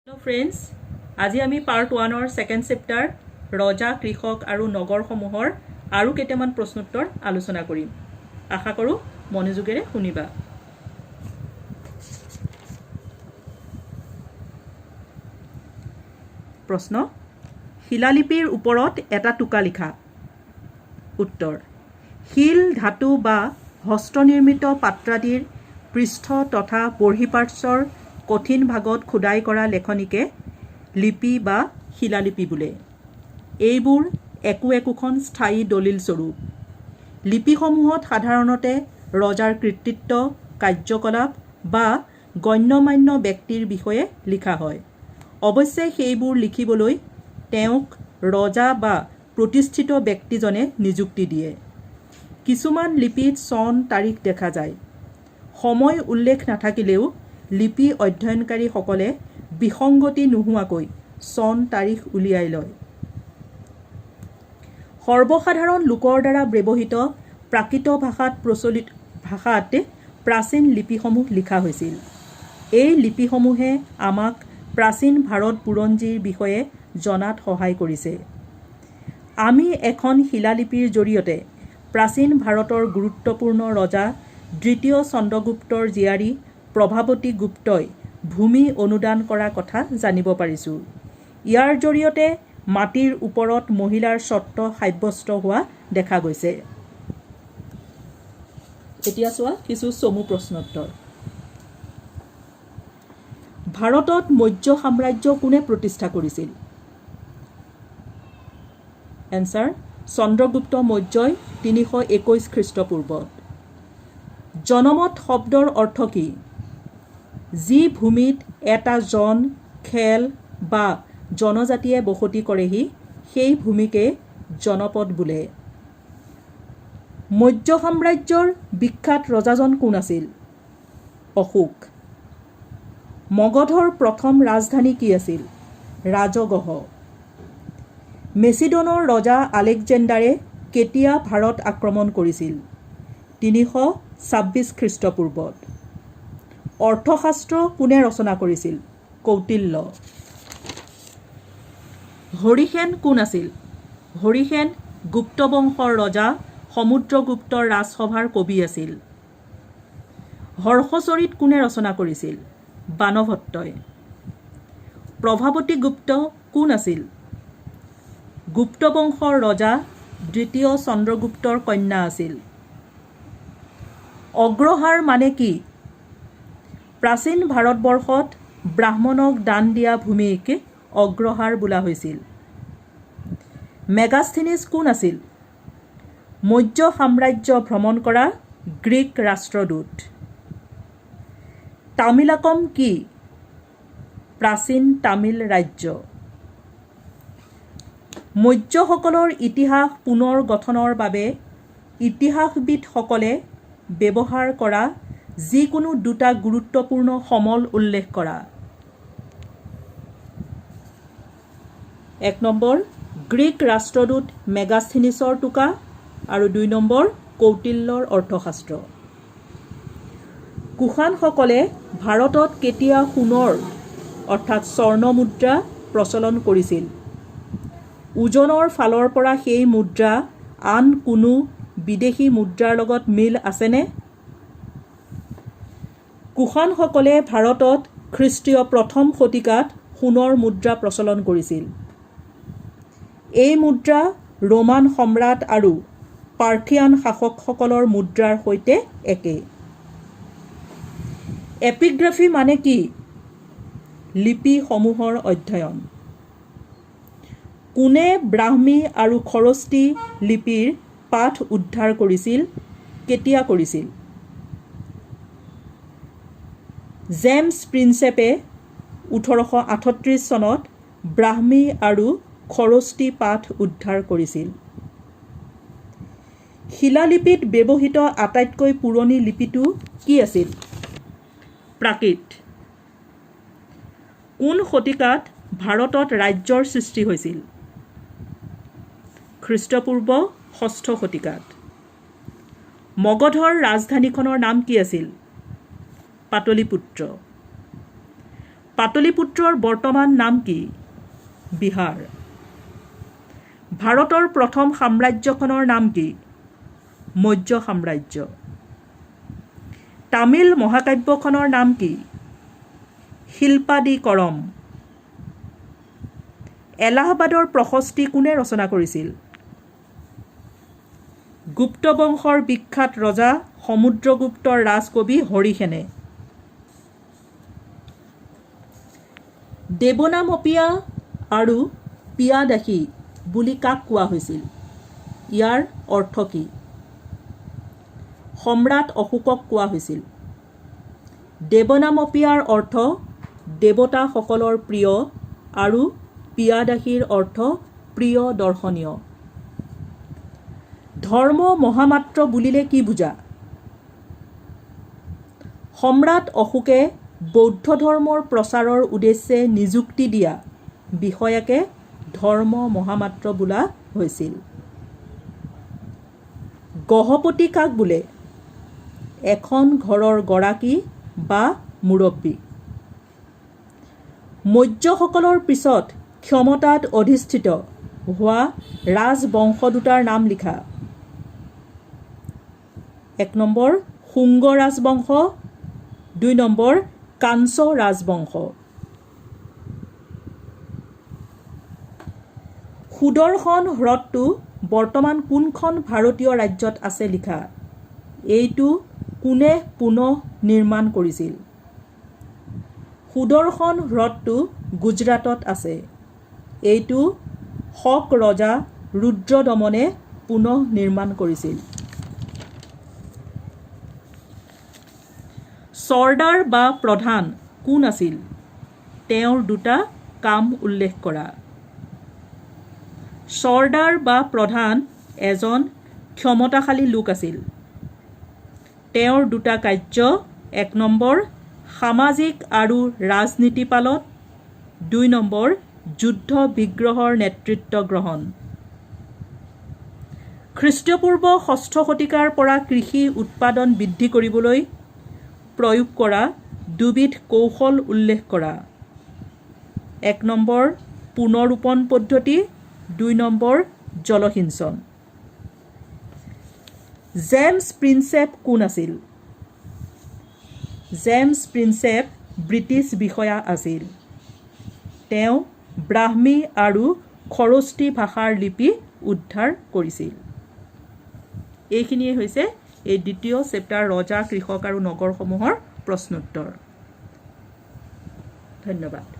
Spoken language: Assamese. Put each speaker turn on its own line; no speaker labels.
हेलो फ्रेंड्स, আজি আমি পাৰ্ট 1 সেকেন্ড চেপ্টাৰ ৰজা কৃষক আৰু নগৰসমূহৰ আৰু কেইটামান প্ৰশ্নোত্তৰ আলোচনা কৰিম। আশা কৰো মনোযোগেৰে শুনিবা। প্ৰশ্ন, শিলালিপিৰ ওপৰত এটা টুকা লিখা। উত্তৰ, শিল ধাতু বা হস্তনিৰ্মিত পাত্ৰাদিৰ পৃষ্ঠ তথা বৰ্হিপাৰ্শ্বৰ কঠিন ভাগত খোদাই কৰা লেখনিকে লিপি বা শিলালিপি বোলে। এইবোৰ একোখন স্থায়ী দলিল স্বৰূপ। লিপিসমূহত সাধাৰণতে ৰজাৰ কৃতিত্ব, কাৰ্যকলাপ বা গণ্যমান্য ব্যক্তিৰ বিষয়ে লিখা হয়। অৱশ্যে সেইবোৰ লিখিবলৈ তেওঁক ৰজা বা প্ৰতিষ্ঠিত ব্যক্তিজনে নিযুক্তি দিয়ে। কিছুমান লিপিত চন তাৰিখ দেখা যায়। সময় উল্লেখ নাথাকিলেও লিপি অধ্যয়নকাৰীসকলে বিসংগতি নোহোৱাকৈ চন তাৰিখ উলিয়াই লয়। সৰ্বসাধাৰণ লোকৰ দ্বাৰা ব্যৱহৃত প্ৰাকৃত ভাষাত প্ৰাচীন লিপিসমূহ লিখা হৈছিল। এই লিপিসমূহে আমাক প্ৰাচীন ভাৰত বুৰঞ্জীৰ বিষয়ে জনাত সহায় কৰিছে। আমি এখন শিলালিপিৰ জৰিয়তে প্ৰাচীন ভাৰতৰ গুৰুত্বপূৰ্ণ ৰজা দ্বিতীয় চন্দ্ৰগুপ্তৰ জীয়াৰী প্ৰভাৱতী গুপ্তই ভূমি অনুদান কৰা কথা জানিব পাৰিছোঁ। ইয়াৰ জৰিয়তে মাটিৰ ওপৰত মহিলাৰ স্বত্ব সাব্যস্ত হোৱা দেখা গৈছে। এতিয়া চোৱা কিছু চমু প্ৰশ্নোত্তৰ। ভাৰতত মৌৰ্য সাম্ৰাজ্য কোনে প্ৰতিষ্ঠা কৰিছিল? এনচাৰ, চন্দ্ৰগুপ্ত মৌৰ্যই 321 খ্ৰীষ্টপূৰ্বত। জনমত শব্দৰ অৰ্থ কি? যি ভূমিত এটা জন, খেল বা জনজাতিয়ে বসতি কৰেহি সেই ভূমিকে জনপদ বোলে। মৌৰ্য সাম্ৰাজ্যৰ বিখ্যাত ৰজাজন কোন আছিল? অশোক। মগধৰ প্ৰথম ৰাজধানী কি আছিল? ৰাজগহ। মেচিডনৰ ৰজা আলেকজেণ্ডাৰে কেতিয়া ভাৰত আক্ৰমণ কৰিছিল? 326 খ্ৰীষ্টপূৰ্বত। অৰ্থশাস্ত্ৰ কোনে ৰচনা কৰিছিল? কৌটিল্য। হৰিসেন কোন আছিল? হৰিসেন গুপ্ত বংশৰ ৰজা সমুদ্ৰগুপ্তৰ ৰাজসভাৰ কবি আছিল। হৰ্ষচৰিত কোনে ৰচনা কৰিছিল? বাণভট্টই। প্ৰভাৱতী গুপ্ত কোন আছিল? গুপ্ত বংশৰ ৰজা দ্বিতীয় চন্দ্ৰগুপ্তৰ কন্যা আছিল। অগ্ৰহাৰ মানে কি? প্ৰাচীন ভাৰতবৰ্ষত ব্ৰাহ্মণক দান দিয়া ভূমিক অগ্ৰহাৰ বোলা হৈছিল। মেগাস্থিনিছ কোন আছিল? মৌৰ্য সাম্ৰাজ্য ভ্ৰমণ কৰা গ্ৰীক ৰাষ্ট্ৰদূত। তামিলাকম কি? প্ৰাচীন তামিল ৰাজ্য। মৌৰ্যসকলৰ ইতিহাস পুনৰ গঠনৰ বাবে ইতিহাসবিদসকলে ব্যৱহাৰ কৰা যিকোনো দুটা গুৰুত্বপূৰ্ণ সমল উল্লেখ কৰা। 1 নম্বৰ গ্ৰীক ৰাষ্ট্ৰদূত মেগাস্থিনিছৰ টোকা আৰু 2 নম্বৰ কৌটিল্যৰ অৰ্থশাস্ত্ৰ। কুষাণসকলে ভাৰতত কেতিয়া সোণৰ অৰ্থাৎ স্বৰ্ণ মুদ্ৰা প্ৰচলন কৰিছিল? ওজনৰ ফালৰ পৰা সেই মুদ্ৰা আন কোনো বিদেশী মুদ্ৰাৰ লগত মিল আছেনে? কুষাণসকলে ভাৰতত খ্ৰীষ্টীয় প্ৰথম শতিকাত সোণৰ মুদ্ৰা প্ৰচলন কৰিছিল। এই মুদ্ৰা ৰোমান সম্ৰাট আৰু পাৰ্থিয়ান শাসকসকলৰ মুদ্ৰাৰ সৈতে একে। এপিগ্ৰাফী মানে কি? লিপিসমূহৰ অধ্যয়ন। কোনে ব্ৰাহ্মী আৰু খৰস্তি লিপিৰ পাঠ উদ্ধাৰ কৰিছিল? কেতিয়া কৰিছিল? জেমছ প্ৰিন্সেপে 1838 চনত ব্ৰাহ্মী আৰু খৰস্তি পাঠ উদ্ধাৰ কৰিছিল। শিলালিপিত ব্যৱহৃত আটাইতকৈ পুৰণি লিপিটো কি আছিল? প্ৰাকৃত। কোন শতিকাত ভাৰতত ৰাজ্যৰ সৃষ্টি হৈছিল? খ্ৰীষ্টপূৰ্ব 6ষ্ঠ শতিকাত। মগধৰ ৰাজধানীখনৰ নাম কি আছিল? পাটলিপুত্ৰ। পাটলিপুত্ৰৰ বৰ্তমান নাম কি? বিহাৰ। ভাৰতৰ প্ৰথম সাম্ৰাজ্যখনৰ নাম কি? মৌৰ্য সাম্ৰাজ্য। তামিল মহাকাব্যখনৰ নাম কি? শিল্পাদিকৰম। এলাহাবাদৰ প্ৰশস্তি কোনে ৰচনা কৰিছিল? গুপ্ত বংশৰ বিখ্যাত ৰজা সমুদ্ৰগুপ্তৰ ৰাজকবি হৰিসেনে। দেৱনামপীয়া আৰু পিয়াদাসী বুলি কাক কোৱা হৈছিল? ইয়াৰ অৰ্থ কি? সম্ৰাট অশোকক কোৱা হৈছিল। দেৱনামপীয়াৰ অৰ্থ দেৱতাসকলৰ প্ৰিয় আৰু পিয়াদাসীৰ অৰ্থ প্ৰিয় দৰ্শনীয়। ধৰ্ম মহামাত্ৰ বুলিলে কি বুজা? সম্ৰাট অশোকে বৌদ্ধ ধৰ্মৰ প্ৰচাৰৰ উদ্দেশ্যে নিযুক্তি দিয়া বিষয়াকে ধৰ্ম মহামাত্ৰ বোলা হৈছিল। গহপতি কাক বোলে? এখন ঘৰৰ গৰাকী বা মুৰব্বী। মৌৰ্যসকলৰ পিছত ক্ষমতাত অধিষ্ঠিত হোৱা ৰাজবংশ দুটাৰ নাম লিখা। 1 নম্বৰ শুংগ ৰাজবংশ, 2 নম্বৰ কাঞ্চ ৰাজবংশ। সুদৰ্শন হ্ৰদটো বৰ্তমান কোনখন ভাৰতীয় ৰাজ্যত আছে লিখা। এইটো কোনে পুনঃ নিৰ্মাণ কৰিছিল? সুদৰ্শন হ্ৰদটো গুজৰাটত আছে। এইটো শক ৰজা ৰুদ্ৰদমনে পুনঃ নিৰ্মাণ কৰিছিল। চৰ্দাৰ বা প্ৰধান কোন আছিল? তেওঁৰ দুটা কাম উল্লেখ কৰা। চৰ্দাৰ বা প্ৰধান এজন ক্ষমতাশালী লোক আছিল। তেওঁৰ দুটা কাৰ্য: 1 নম্বৰ সামাজিক আৰু ৰাজনীতি পালত, 2 নম্বৰ যুদ্ধ বিগ্ৰহৰ নেতৃত্ব গ্ৰহণ। খ্ৰীষ্টপূৰ্ব 6ষ্ঠ শতিকাৰ পৰা কৃষি উৎপাদন বৃদ্ধি কৰিবলৈ প্ৰয়োগ কৰা দুবিধ কৌশল উল্লেখ কৰা। 1 নম্বৰ পুনৰুপণ পদ্ধতি, 2 নম্বৰ জলসিঞ্চন। জেমছ প্ৰিন্সেপ কোন আছিল? জেমছ প্ৰিন্সেপ ব্ৰিটিছ বিষয়া আছিল। তেওঁ ব্ৰাহ্মী আৰু খৰস্তি ভাষাৰ লিপি উদ্ধাৰ কৰিছিল। এইখিনিয়ে হৈছে এই দ্বিতীয় চেপ্টাৰ ৰজা, কৃষক আৰু নগৰসমূহৰ প্ৰশ্নোত্তৰ। ধন্যবাদ।